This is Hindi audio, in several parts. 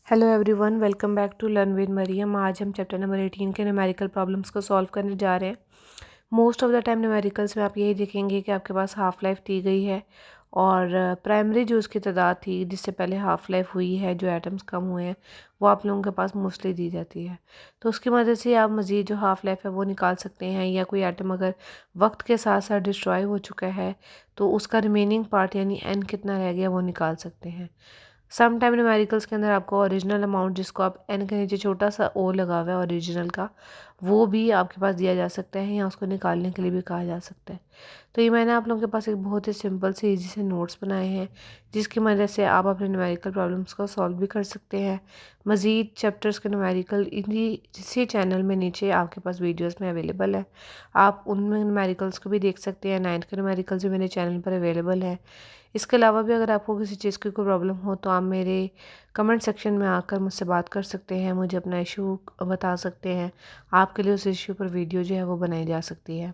Hello everyone, welcome back to learn with Mariam. आज हम चैप्टर नंबर 18 के न्यूमेरिकल प्रॉब्लम्स को सॉल्व करने जा रहे हैं। Most of the time numericals में आप यही देखेंगे कि आपके पास हाफ़ लाइफ दी गई है और प्राइमरी जो उसकी तादाद थी जिससे पहले हाफ़ लाइफ हुई है, जो एटम्स कम हुए हैं, वो आप लोगों के पास मोस्टली दी जाती है। तो उसकी मदद से आप मज़ीद जो हाफ़ लाइफ है वो निकाल सकते हैं, या कोई एटम अगर वक्त के साथ साथ डिस्ट्रॉय हो चुका है तो उसका रिमेनिंग पार्ट यानी एन कितना रह गया वो निकाल सकते हैं। सम टाइम न्यूमेरिकल्स के अंदर आपको ओरिजिनल अमाउंट, जिसको आप एन के नीचे छोटा सा ओ लगा हुआ है ओरिजिनल का, वो भी आपके पास दिया जा सकता है या उसको निकालने के लिए भी कहा जा सकता है। तो ये मैंने आप लोगों के पास एक बहुत ही सिंपल से इजी से नोट्स बनाए हैं जिसकी मदद से आप अपने न्यूमेरिकल प्रॉब्लम्स को सॉल्व भी कर सकते हैं। मज़ीद चैप्टर्स के न्यूमेरिकल इसी चैनल में नीचे आपके पास वीडियोस में अवेलेबल है, आप उनमें न्यूमेरिकल्स को भी देख सकते हैं। 9th के न्यूमेरिकल्स भी मेरे चैनल पर अवेलेबल है। इसके अलावा भी अगर आपको किसी चीज़ की कोई प्रॉब्लम हो तो आप मेरे कमेंट सेक्शन में आकर मुझसे बात कर सकते हैं, मुझे अपना इशू बता सकते हैं। आपके लिए उस इशू पर वीडियो जो है वो बनाई जा सकती है।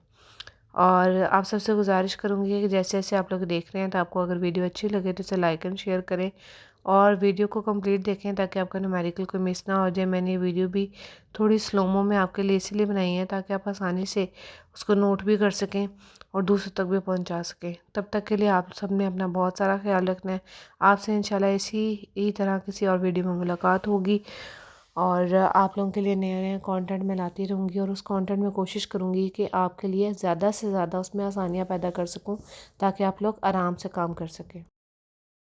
और आप सबसे गुजारिश करूँगी कि जैसे जैसे आप लोग देख रहे हैं तो आपको अगर वीडियो अच्छी लगे तो इसे लाइक एंड शेयर करें और वीडियो को कंप्लीट देखें ताकि आपका न्यूमेरिकल कोई मिस ना हो जाए। मैंने ये वीडियो भी थोड़ी स्लोमो में आपके लिए इसलिए बनाई है ताकि आप आसानी से उसको नोट भी कर सकें और दूसरों तक भी पहुंचा सकें। तब तक के लिए आप सब ने अपना बहुत सारा ख्याल रखना है। आपसे इंशाल्लाह इसी ही तरह किसी और वीडियो में मुलाकात होगी और आप लोगों के लिए नए नए कंटेंट मैं लाती रहूँगी और उस कंटेंट में कोशिश करूँगी कि आपके लिए ज़्यादा से ज़्यादा उसमें आसानियाँ पैदा कर सकूँ ताकि आप लोग आराम से काम कर सकें।